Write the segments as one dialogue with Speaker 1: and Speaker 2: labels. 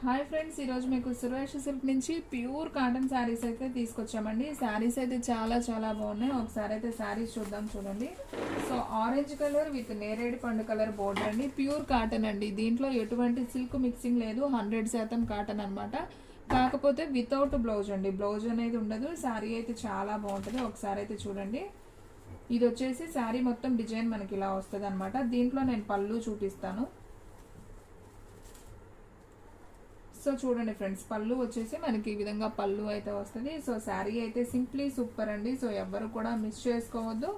Speaker 1: Hi friends, ఈరోజు మీకు Suresh silk నుంచి ప్యూర్ కాటన్ శారీస్ అయితే తీసుకొచ్చామండి. శారీస్ అయితే చాలా చాలా బాగున్నాయి. ఒకసారి అయితే శారీస్ చూద్దాం. చూడండి. సో ఆరెంజ్ కలర్ విత్ నేరేడు పండు కలర్ బోర్డర్ అండి. ప్యూర్ కాటన్ అండి. దీంట్లో ఎటువంటి సిల్క్ మిక్సింగ్ లేదు. 100% కాటన్ అనమాట. కాకపోతే వితౌట్ బ్లౌజ్ అండి. బ్లౌజ్ అనేది ఉండదు. శారీ అయితే చాలా బాగుంటుంది. ఒకసారి అయితే చూడండి. ఇది వచ్చేసి శారీ మొత్తం డిజైన్ మనకి ఇలా వస్తుంది అనమాట. దీంట్లో నేను పళ్ళు చూపిస్తాను. సో చూడండి ఫ్రెండ్స్, పళ్ళు వచ్చేసి మనకి ఈ విధంగా పళ్ళు అయితే వస్తుంది. సో శారీ అయితే సింప్లీ సూపర్ అండి. సో ఎవ్వరు కూడా మిస్ చేసుకోవద్దు.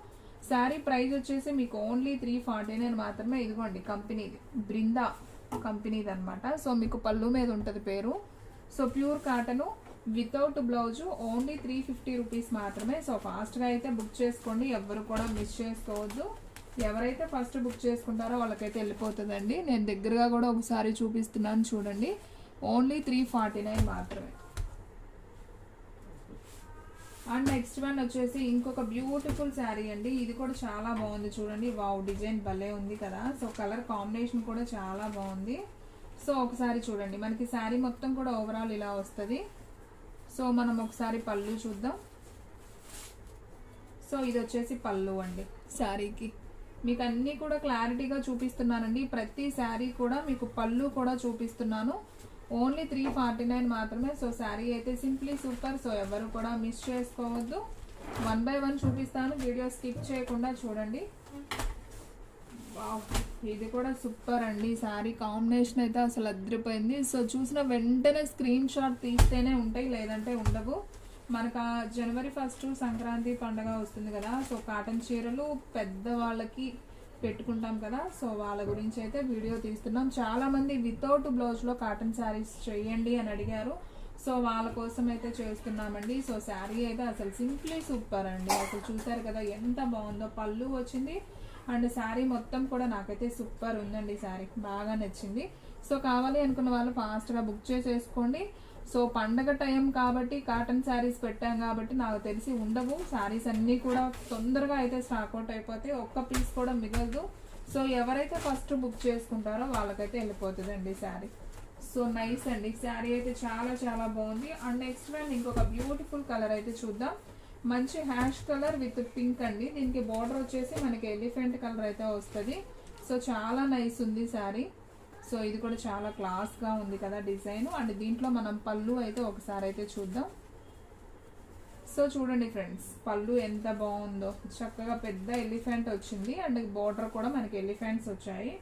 Speaker 1: శారీ ప్రైస్ వచ్చేసి మీకు ఓన్లీ 349 మాత్రమే. ఇదిగోండి, కంపెనీది బృందా కంపెనీది అనమాట. సో మీకు పళ్ళు మీద ఉంటుంది పేరు. So pure cotton without blouse only 350 rupees మాత్రమే. సో ఫాస్ట్గా అయితే బుక్ చేసుకోండి. ఎవ్వరు కూడా మిస్ చేసుకోవద్దు. ఎవరైతే ఫస్ట్ బుక్ చేసుకుంటారో వాళ్ళకైతే వెళ్ళిపోతుందండి. నేను దగ్గరగా కూడా ఒకసారి చూపిస్తున్నాను చూడండి. ఓన్లీ 349 మాత్రమే. అండ్ నెక్స్ట్ వన్ వచ్చేసి ఇంకొక బ్యూటిఫుల్ శారీ అండి. ఇది కూడా చాలా బాగుంది చూడండి. వావ్, డిజైన్ భలే ఉంది కదా. సో కలర్ కాంబినేషన్ కూడా చాలా బాగుంది. సో ఒకసారి చూడండి. మనకి శారీ మొత్తం కూడా ఓవరాల్ ఇలా వస్తుంది. సో మనం ఒకసారి పళ్ళు చూద్దాం. సో ఇది వచ్చేసి పళ్ళు అండి. శారీకి మీకు అన్నీ కూడా క్లారిటీగా చూపిస్తున్నానండి. ప్రతి శారీ కూడా మీకు పళ్ళు కూడా చూపిస్తున్నాను. ఓన్లీ 349 మాత్రమే. సో శారీ అయితే సింప్లీ సూపర్. సో ఎవరు కూడా మిస్ చేసుకోవద్దు. 1 by 1 చూపిస్తాను. వీడియో స్కిప్ చేయకుండా చూడండి. వావ్, ఇది కూడా సూపర్ అండి. శారీ కాంబినేషన్ అయితే అసలు అదిరిపోయింది. సో చూసిన వెంటనే స్క్రీన్ షాట్ తీస్తేనే ఉంటాయి, లేదంటే ఉండవు. మనకు జనవరి 1 సంక్రాంతి పండుగ వస్తుంది కదా. సో కాటన్ చీరలు పెద్దవాళ్ళకి పెట్టుకుంటాం కదా. సో వాళ్ళ గురించి అయితే వీడియో తీస్తున్నాం. చాలా మంది వితౌట్ బ్లౌజ్లో కాటన్ శారీస్ చేయండి అని అడిగారు. సో వాళ్ళ కోసం అయితే చేస్తున్నామండి. సో శారీ అయితే అసలు సింప్లీ సూపర్ అండి. అసలు చూసారు కదా ఎంత బాగుందో. పళ్ళు వచ్చింది అండ్ శారీ మొత్తం కూడా నాకైతే సూపర్ ఉందండి. శారీ బాగా నచ్చింది. సో కావాలి అనుకున్న వాళ్ళు ఫాస్ట్గా బుక్ చేసేసుకోండి. సో పండగ టైం కాబట్టి కాటన్ శారీస్ పెట్టాం కాబట్టి నాకు తెలిసి ఉండవు. శారీస్ అన్నీ కూడా తొందరగా అయితే స్టాక్అవుట్ అయిపోతాయి. ఒక్క పీస్ కూడా మిగలదు. సో ఎవరైతే ఫస్ట్ బుక్ చేసుకుంటారో వాళ్ళకైతే వెళ్ళిపోతుందండి శారీ. సో నైస్ అండి. శారీ అయితే చాలా చాలా బాగుంది. అండ్ నెక్స్ట్ వన్ ఇంకొక బ్యూటిఫుల్ కలర్ అయితే చూద్దాం. మంచి హ్యాష్ కలర్ విత్ పింక్ అండి. దీనికి బార్డర్ వచ్చేసి మనకి ఎలిఫెంట్ కలర్ అయితే వస్తుంది. సో చాలా నైస్ ఉంది శారీ. సో ఇది కూడా చాలా క్లాస్గా ఉంది కదా డిజైన్. అండ్ దీంట్లో మనం పళ్ళు అయితే ఒకసారి అయితే చూద్దాం. సో చూడండి ఫ్రెండ్స్, పళ్ళు ఎంత బాగుందో. చక్కగా పెద్ద ఎలిఫెంట్ వచ్చింది అండ్ బార్డర్ కూడా మనకి ఎలిఫెంట్స్ వచ్చాయి.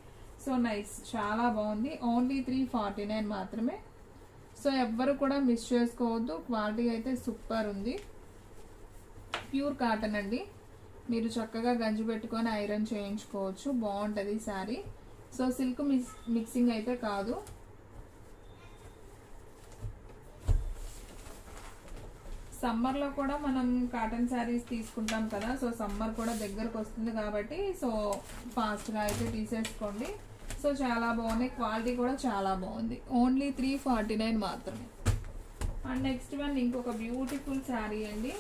Speaker 1: సో నైస్, చాలా బాగుంది. ఓన్లీ 349 మాత్రమే. సో ఎవ్వరు కూడా మిస్ చేసుకోవద్దు. క్వాలిటీ అయితే సూపర్ ఉంది. ప్యూర్ కాటన్ అండి. మీరు చక్కగా గంజి పెట్టుకొని ఐరన్ చేయించుకోవచ్చు. బాగుంటుంది శారీ. సో సిల్క్ మిక్సింగ్ అయితే కాదు. సమ్మర్లో కూడా మనం కాటన్ శారీస్ తీసుకుంటాం కదా. సో సమ్మర్ కూడా దగ్గరకు వస్తుంది కాబట్టి సో ఫాస్ట్గా అయితే తీసేసుకోండి. సో చాలా బాగుంది. క్వాలిటీ కూడా చాలా బాగుంది. ఓన్లీ 349 మాత్రమే. అండ్ నెక్స్ట్ వన్ ఇంకొక బ్యూటిఫుల్ శారీ అండి.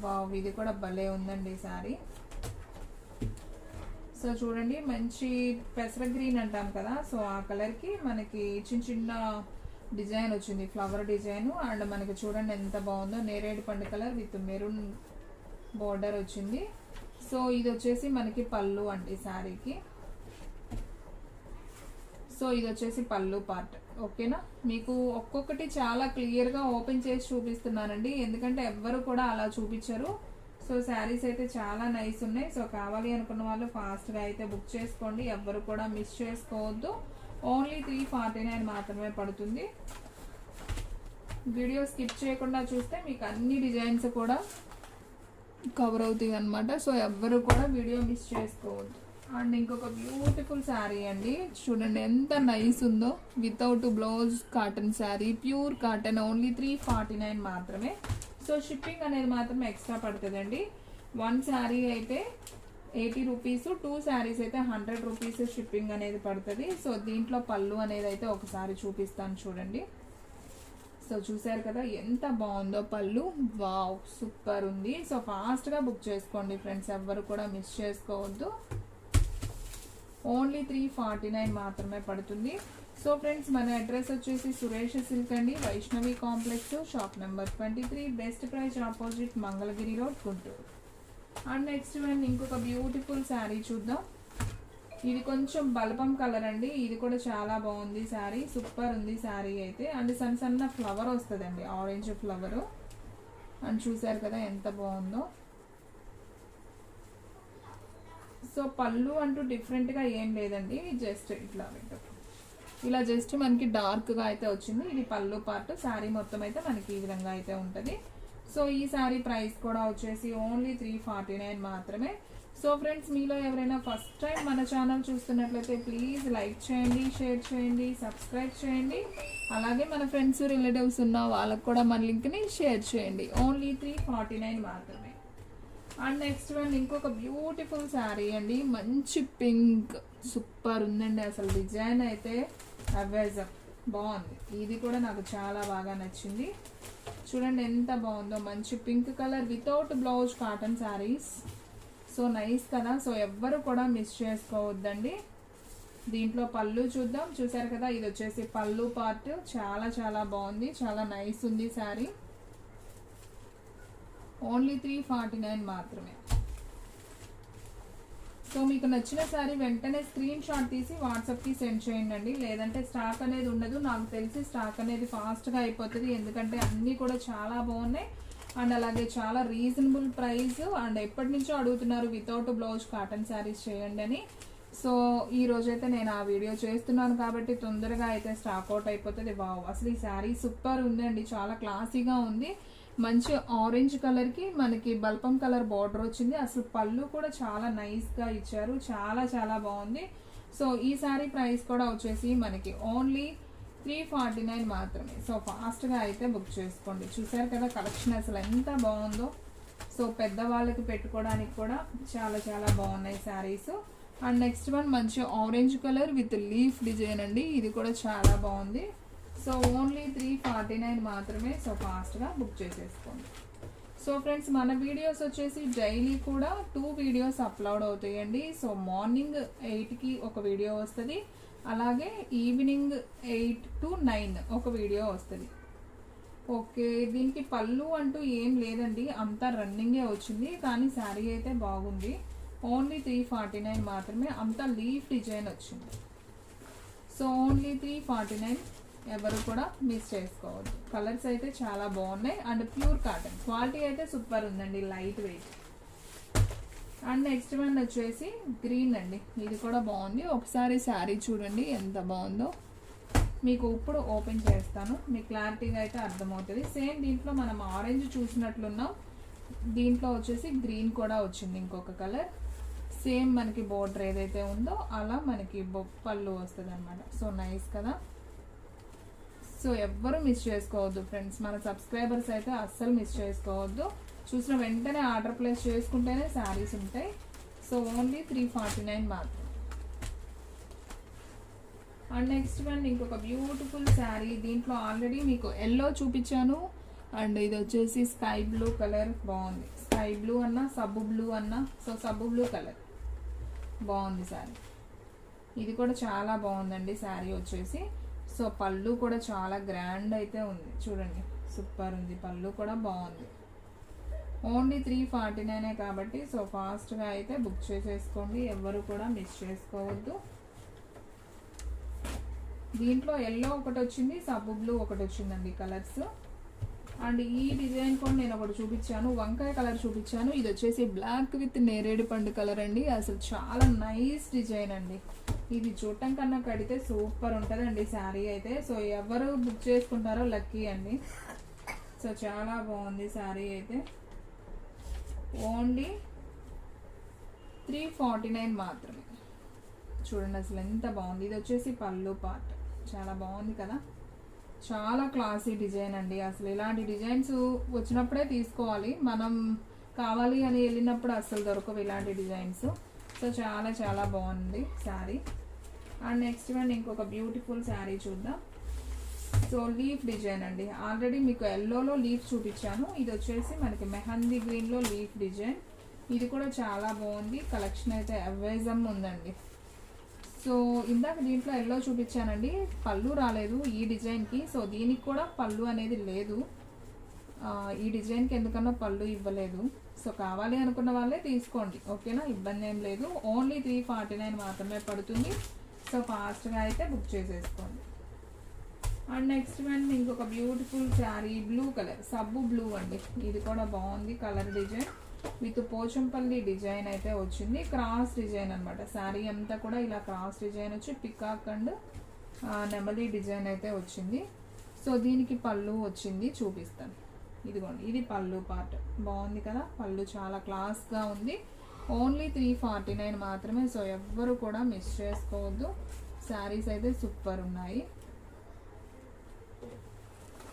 Speaker 1: వావ్, ఇది కూడా భలే ఉందండి శారీ. సో చూడండి, మంచి పెసర గ్రీన్ అంటాం కదా. సో ఆ కలర్కి మనకి చిన్న చిన్న డిజైన్ వచ్చింది, ఫ్లవర్ డిజైన్. అండ్ మనకి చూడండి ఎంత బాగుందో. నేరేడు పండు కలర్ విత్ మెరూన్ బోర్డర్ వచ్చింది. సో ఇది వచ్చేసి మనకి పళ్ళు అండి శారీకి. సో ఇది వచ్చేసి పళ్ళు పార్ట్. ఓకేనా. మీకు ఒక్కొక్కటి చాలా క్లియర్గా ఓపెన్ చేసి చూపిస్తున్నానండి, ఎందుకంటే ఎవ్వరు కూడా అలా చూపించరు. సో శారీస్ అయితే చాలా నైస్ ఉన్నాయి. సో కావాలి అనుకున్న వాళ్ళు ఫాస్ట్గా అయితే బుక్ చేసుకోండి. ఎవ్వరు కూడా మిస్ చేసుకోవద్దు. ఓన్లీ 349 మాత్రమే పడుతుంది. వీడియో స్కిప్ చేయకుండా చూస్తే మీకు అన్ని డిజైన్స్ కూడా కవర్ అవుతాయి అనమాట. సో ఎవ్వరు కూడా వీడియో మిస్ చేసుకోవద్దు. అండ్ ఇంకొక బ్యూటిఫుల్ శారీ అండి. చూడండి ఎంత నైస్ ఉందో. Without blouse cotton sari, pure cotton. Only 349 మాత్రమే. సో షిప్పింగ్ అనేది మాత్రం ఎక్స్ట్రా పడుతుందండి. 1 శారీ అయితే 80 రూపీస్, 2 శారీస్ అయితే 100 రూపీస్ షిప్పింగ్ అనేది పడుతుంది. సో దీంట్లో పళ్ళు అనేది అయితే ఒకసారి చూపిస్తాను చూడండి. సో చూసారు కదా ఎంత బాగుందో పళ్ళు. వావ్, సూపర్ ఉంది. సో ఫాస్ట్గా బుక్ చేసుకోండి ఫ్రెండ్స్. ఎవ్వరు కూడా మిస్ చేసుకోవద్దు. ఓన్లీ 349 మాత్రమే పడుతుంది. సో ఫ్రెండ్స్ మన అడ్రస్ వచ్చేసి సురేష్ సిల్క్ అండి, Vaishnavi complex, shop number 23, best price opposite Mangalagiri road, Guntur. And next one ఇంకొక బ్యూటిఫుల్ శారీ చూద్దాం. ఇది కొంచెం బల్బం కలర్ అండి, ఇది కూడా చాలా బాగుంది శారీ, సూపర్ ఉంది శారీ అయితే. అండ్ సన్న సన్న ఫ్లవర్ వస్తుందండి, ఆరెంజ్ ఫ్లవరు. అండ్ చూసారు కదా ఎంత బాగుందో. సో పళ్ళు అంటూ డిఫరెంట్గా ఏం లేదండి, జస్ట్ ఇట్లా ఇలా జస్ట్ మనకి డార్క్గా అయితే వచ్చింది. ఇది పళ్ళు పార్ట్, శారీ మొత్తం అయితే మనకి ఈ విధంగా అయితే ఉంటుంది. సో ఈ శారీ ప్రైస్ కూడా వచ్చేసి ఓన్లీ 349 మాత్రమే. సో ఫ్రెండ్స్ మీలో ఎవరైనా ఫస్ట్ టైం మన ఛానల్ చూస్తున్నట్లయితే ప్లీజ్ లైక్ చేయండి, షేర్ చేయండి, సబ్స్క్రైబ్ చేయండి. అలాగే మన ఫ్రెండ్స్ రిలేటివ్స్ ఉన్న వాళ్ళకు కూడా మన లింక్ని షేర్ చేయండి. ఓన్లీ 349 మాత్రమే. అండ్ నెక్స్ట్ వన్ ఇంకొక బ్యూటిఫుల్ శారీ అండి, మంచి పింక్, సూపర్ ఉందండి అసలు. డిజైన్ అయితే అవేజం బాగుంది, ఇది కూడా నాకు చాలా బాగా నచ్చింది. చూడండి ఎంత బాగుందో, మంచి pink colour without blouse cotton saris. So nice కదా. సో ఎవ్వరు కూడా మిస్ చేసుకోవద్దండి. దీంట్లో పళ్ళు చూద్దాం. చూసారు కదా, ఇది వచ్చేసి పళ్ళు పార్ట్, చాలా చాలా బాగుంది, చాలా నైస్ ఉంది శారీ. ఓన్లీ 349 మాత్రమే. సో మీకు నచ్చిన శారీ వెంటనే స్క్రీన్ షాట్ తీసి వాట్సాప్కి సెండ్ చేయండి. లేదంటే స్టాక్ అనేది ఉండదు. నాకు తెలిసి స్టాక్ అనేది ఫాస్ట్గా అయిపోతుంది, ఎందుకంటే అన్నీ కూడా చాలా బాగున్నాయి. అండ్ అలాగే చాలా రీజనబుల్ ప్రైస్. అండ్ ఎప్పటి నుంచో అడుగుతున్నారు వితౌట్ బ్లౌజ్ కాటన్ శారీస్ చేయండి అని. సో ఈ రోజైతే నేను ఆ వీడియో చేస్తున్నాను కాబట్టి తొందరగా అయితే స్టాక్ అవుట్ అయిపోతుంది. వావ్, అసలు ఈ శారీ సూపర్ ఉందండి, చాలా క్లాసీగా ఉంది. మంచి ఆరెంజ్ కలర్కి మనకి బల్పం కలర్ బార్డర్ వచ్చింది. అసలు పళ్ళు కూడా చాలా నైస్గా ఇచ్చారు, చాలా చాలా బాగుంది. సో ఈ శారీ ప్రైస్ కూడా వచ్చేసి మనకి ఓన్లీ 349 మాత్రమే. సో ఫాస్ట్గా అయితే బుక్ చేసుకోండి. చూసారు కదా కలెక్షన్ అసలు ఎంత బాగుందో. సో పెద్దవాళ్ళకి పెట్టుకోవడానికి కూడా చాలా చాలా బాగున్నాయి శారీస్. అండ్ నెక్స్ట్ వన్ మంచి orange colour with leaf design అండి, ఇది కూడా చాలా బాగుంది. సో ఓన్లీ 349 మాత్రమే. సో ఫాస్ట్గా బుక్ చేసేసుకోండి. సో ఫ్రెండ్స్ మన వీడియోస్ వచ్చేసి డైలీ కూడా 2 వీడియోస్ అప్లోడ్ అవుతాయండి. సో మార్నింగ్ 8కి ఒక వీడియో వస్తుంది, అలాగే ఈవినింగ్ 8 to 9 ఒక వీడియో వస్తుంది. ఓకే, దీనికి పళ్ళు అంటూ ఏం లేదండి, అంతా రన్నింగే వచ్చింది. కానీ శారీ అయితే బాగుంది. ఓన్లీ 349 మాత్రమే. అంతా లీఫ్ డిజైన్ వచ్చింది. సో ఓన్లీ 349, ఎవరు కూడా మిస్ చేసుకోవద్దు. కలర్స్ అయితే చాలా బాగున్నాయి. అండ్ ప్యూర్ కాటన్ క్వాలిటీ అయితే సూపర్ ఉందండి, light weight. And next one వచ్చేసి గ్రీన్ అండి, ఇది కూడా బాగుంది. ఒకసారి శారీ చూడండి ఎంత బాగుందో. మీకు ఇప్పుడు ఓపెన్ చేస్తాను, మీకు క్లారిటీగా అయితే అర్థమవుతుంది. సేమ్ దీంట్లో మనం ఆరెంజ్ చూసినట్లున్నాం, దీంట్లో వచ్చేసి గ్రీన్ కూడా వచ్చింది ఇంకొక కలర్. సేమ్ మనకి బోర్డర్ ఏదైతే ఉందో అలా మనకి పళ్ళు వస్తుంది అనమాట. సో నైస్ కదా. సో ఎవ్వరు మిస్ చేసుకోవద్దు ఫ్రెండ్స్, మన సబ్స్క్రైబర్స్ అయితే అస్సలు మిస్ చేసుకోవద్దు. చూసిన వెంటనే ఆర్డర్ ప్లేస్ చేసుకుంటేనే శారీస్ ఉంటాయి. సో ఓన్లీ 349 మాత్రం. అండ్ నెక్స్ట్ వన్ ఇంకొక బ్యూటిఫుల్ శారీ, దీంట్లో ఆల్రెడీ మీకు ఎల్లో చూపించాను. అండ్ ఇది వచ్చేసి స్కై బ్లూ కలర్, బాగుంది. స్కై బ్లూ అన్నా సబ్బు బ్లూ అన్నా, సో సబ్బు బ్లూ కలర్ బాగుంది శారీ. ఇది కూడా చాలా బాగుందండి శారీ వచ్చేసి. సో పళ్ళు కూడా చాలా గ్రాండ్ అయితే ఉంది, చూడండి సూపర్ ఉంది, పళ్ళు కూడా బాగుంది. ఓన్లీ 349 కాబట్టి సో ఫాస్ట్గా అయితే బుక్ చేసేసుకోండి, ఎవరు కూడా మిస్ చేసుకోవద్దు. దీంట్లో ఎల్లో ఒకటి వచ్చింది, సబ్బు బ్లూ ఒకటి వచ్చిందండి కలర్స్. అండ్ ఈ డిజైన్ కూడా నేను ఒకటి చూపించాను, వంకాయ కలర్ చూపించాను. ఇది వచ్చేసి బ్లాక్ విత్ నేరేడు పండు కలర్ అండి. అసలు చాలా నైస్ డిజైన్ అండి. ఇది చూడటం కన్నా కడితే సూపర్ ఉంటుందండి శారీ అయితే. సో ఎవరు బుక్ చేసుకుంటారో లక్కీ అండి. సో చాలా బాగుంది శారీ అయితే. ఓన్లీ 349 మాత్రమే. చూడండి అసలు ఎంత బాగుంది. ఇది వచ్చేసి పళ్ళు పార్ట్, చాలా బాగుంది కదా. చాలా క్లాసీ డిజైన్ అండి. అసలు ఇలాంటి డిజైన్స్ వచ్చినప్పుడే తీసుకోవాలి, మనం కావాలి అని వెళ్ళినప్పుడు అసలు దొరకవు ఇలాంటి డిజైన్స్. సో చాలా చాలా బాగుంది శారీ. అండ్ నెక్స్ట్ వన్ ఇంకొక బ్యూటిఫుల్ శారీ చూద్దాం. సో లీఫ్ డిజైన్ అండి, ఆల్రెడీ మీకు ఎల్లోలో లీఫ్ చూపించాను. ఇది వచ్చేసి మనకి మెహందీ గ్రీన్లో లీఫ్ డిజైన్. ఇది కూడా చాలా బాగుంది, కలెక్షన్ అయితే అవేజం ఉందండి. సో ఇందాక దీంట్లో ఎల్లో చూపించానండి, పళ్ళు రాలేదు ఈ డిజైన్కి. సో దీనికి కూడా పళ్ళు అనేది లేదు, ఈ డిజైన్కి ఎందుకన్నా పళ్ళు ఇవ్వలేదు. సో కావాలి అనుకున్న వాళ్ళే తీసుకోండి, ఓకేనా, ఇబ్బంది ఏం లేదు. ఓన్లీ 349 మాత్రమే పడుతుంది. సో ఫాస్ట్గా అయితే బుక్ చేసేసుకోండి. అండ్ నెక్స్ట్ వన్ ఇంకొక బ్యూటిఫుల్ శారీ, బ్లూ కలర్, సబ్బు బ్లూ అండి. ఇది కూడా బాగుంది colour design, with Pochampally design అయితే వచ్చింది. క్రాస్ డిజైన్ అనమాట. శారీ అంతా కూడా ఇలా క్రాస్ డిజైన్ వచ్చి పికాక్ అండ్ నెమలి డిజైన్ అయితే వచ్చింది. సో దీనికి పళ్ళు వచ్చింది, చూపిస్తాను. ఇదిగోండి, ఇది పళ్ళు పార్ట్. బాగుంది కదా, పళ్ళు చాలా క్లాస్గా ఉంది. ఓన్లీ 349 మాత్రమే. సో ఎవ్వరు కూడా మిస్ చేసుకోవద్దు, శారీస్ అయితే సూపర్ ఉన్నాయి.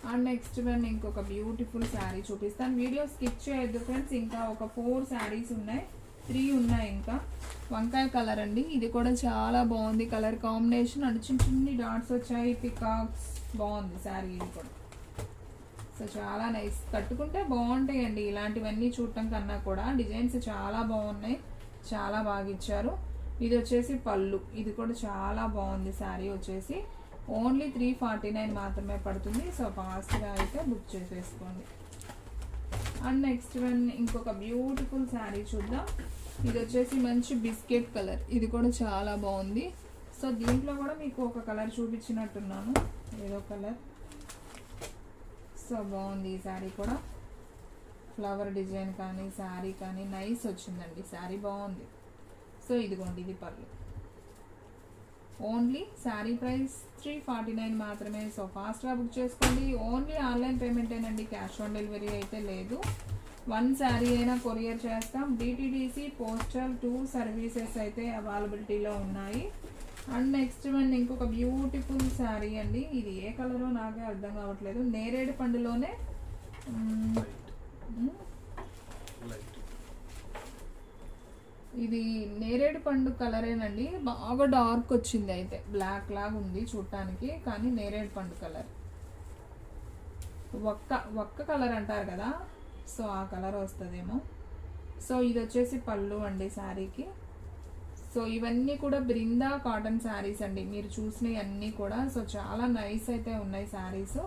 Speaker 1: అండ్ నెక్స్ట్ వన్ ఇంకొక బ్యూటిఫుల్ శారీ చూపిస్తాను. వీడియో స్కిప్ చేయొద్దు ఫ్రెండ్స్. ఇంకా ఒక 4 శారీస్ ఉన్నాయి, 3 ఉన్నాయి ఇంకా. వంకాయ కలర్ అండి, ఇది కూడా చాలా బాగుంది కలర్ కాంబినేషన్. అండ్ చిన్న చిన్ని డాట్స్ వచ్చాయి, పికాక్స్, బాగుంది శారీ ఇది కూడా. సో చాలా నైస్, కట్టుకుంటే బాగుంటాయండి ఇలాంటివన్నీ చూడటం కన్నా కూడా. డిజైన్స్ చాలా బాగున్నాయి, చాలా బాగా ఇచ్చారు. ఇది వచ్చేసి పళ్ళు, ఇది కూడా చాలా బాగుంది శారీ వచ్చేసి. ఓన్లీ 349 మాత్రమే పడుతుంది. సో ఫాస్ట్గా అయితే బుక్ చేసేసుకోండి. అండ్ నెక్స్ట్ వన్ ఇంకొక బ్యూటిఫుల్ శారీ చూద్దాం. ఇది వచ్చేసి మంచి బిస్కెట్ కలర్, ఇది కూడా చాలా బాగుంది. సో దీంట్లో కూడా మీకు ఒక కలర్ చూపించినట్టున్నాను, ఏదో కలర్. సో బాగుంది ఈ శారీ కూడా, ఫ్లవర్ డిజైన్ కానీ శారీ కానీ నైస్ వచ్చిందండి, శారీ బాగుంది. సో ఇదిగోండి, ఇది పళ్ళు. ఓన్లీ శారీ ప్రైస్ 349 మాత్రమే. సో ఫాస్ట్గా బుక్ చేసుకోండి. ఓన్లీ ఆన్లైన్ పేమెంటేనండి, క్యాష్ ఆన్ డెలివరీ అయితే లేదు. 1 శారీ అయినా కొరియర్ చేస్తాం. డిటిడిసి, పోస్టల్ 2 సర్వీసెస్ అయితే అవైలబిలిటీలో ఉన్నాయి. అండ్ నెక్స్ట్ వన్ ఇంకొక బ్యూటిఫుల్ శారీ అండి. ఇది ఏ కలరో నాకే అర్థం కావట్లేదు, నేరేడు పండులోనే ఇది నేరేడు పండు కలరేనండి. బాగా డార్క్ వచ్చింది, అయితే బ్లాక్ లాగా ఉంది చూడటానికి, కానీ నేరేడు పండు కలర్, ఒక్క కలర్ అంటారు కదా, సో ఆ కలర్ వస్తుందేమో. సో ఇది వచ్చేసి పళ్ళు అండి శారీకి. సో ఇవన్నీ కూడా బృందా కాటన్ శారీస్ అండి, మీరు చూసినవి అన్నీ కూడా. సో చాలా నైస్ అయితే ఉన్నాయి శారీస్.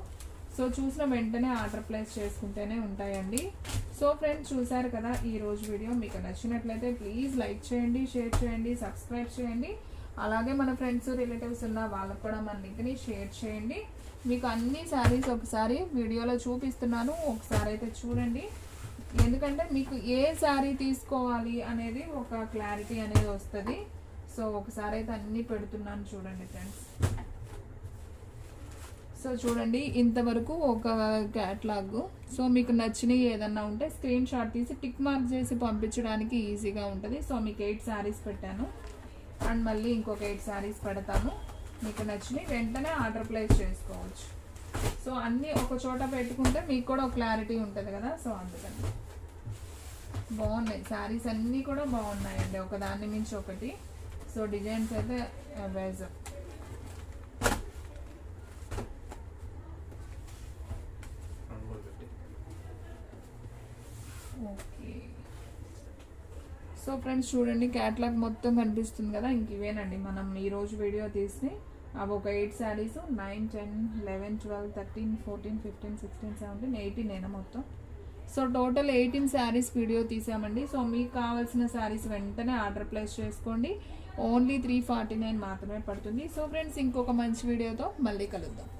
Speaker 1: సో చూసిన వెంటనే ఆర్డర్ ప్లేస్ చేసుకుంటేనే ఉంటాయండి. సో ఫ్రెండ్స్, చూసారు కదా ఈ రోజు వీడియో. మీకు నచ్చినట్లయితే ప్లీజ్ లైక్ చేయండి, షేర్ చేయండి, సబ్స్క్రైబ్ చేయండి. అలాగే మన ఫ్రెండ్స్, రిలేటివ్స్ ఉన్న వాళ్ళకు కూడా మన లింక్ని షేర్ చేయండి. మీకు అన్ని శారీస్ ఒకసారి వీడియోలో చూపిస్తున్నాను, ఒకసారి అయితే చూడండి. ఎందుకంటే మీకు ఏ శారీ తీసుకోవాలి అనేది ఒక క్లారిటీ అనేది వస్తుంది. సో ఒకసారి అయితే అన్నీ పెడుతున్నాను చూడండి ఫ్రెండ్స్. సో చూడండి, ఇంతవరకు ఒక క్యాట్లాగ్. సో మీకు నచ్చినవి ఏదన్నా ఉంటే స్క్రీన్ షాట్ తీసి టిక్ మార్క్ చేసి పంపించడానికి ఈజీగా ఉంటుంది. సో మీకు 8 శారీస్ పెట్టాను, అండ్ మళ్ళీ ఇంకొక 8 శారీస్ పెడతాను. మీకు నచ్చినవి వెంటనే ఆర్డర్ ప్లేస్ చేసుకోవచ్చు. సో అన్నీ ఒక చోట పెట్టుకుంటే మీకు కూడా ఒక క్లారిటీ ఉంటుంది కదా. సో అందుకని బాగున్నాయి శారీస్ అన్నీ కూడా బాగున్నాయండి, ఒకదాన్ని మించి ఒకటి. సో డిజైన్స్ అయితే అవేజం. ఓకే, సో ఫ్రెండ్స్ చూడండి, క్యాట్లాగ్ మొత్తం కనిపిస్తుంది కదా. ఇంక ఇవేనండి మనం ఈరోజు వీడియో తీసి. అవి ఒక 8 శారీస్, 9, 10, 11, 12, 13, 14, 15, 16, 17, 18 మొత్తం. సో టోటల్ 18 శారీస్ వీడియో తీసామండి. సో మీకు కావాల్సిన శారీస్ వెంటనే ఆర్డర్ ప్లేస్ చేసుకోండి. ఓన్లీ 349 మాత్రమే పడుతుంది. సో ఫ్రెండ్స్, ఇంకొక మంచి వీడియోతో మళ్ళీ కలుద్దాం.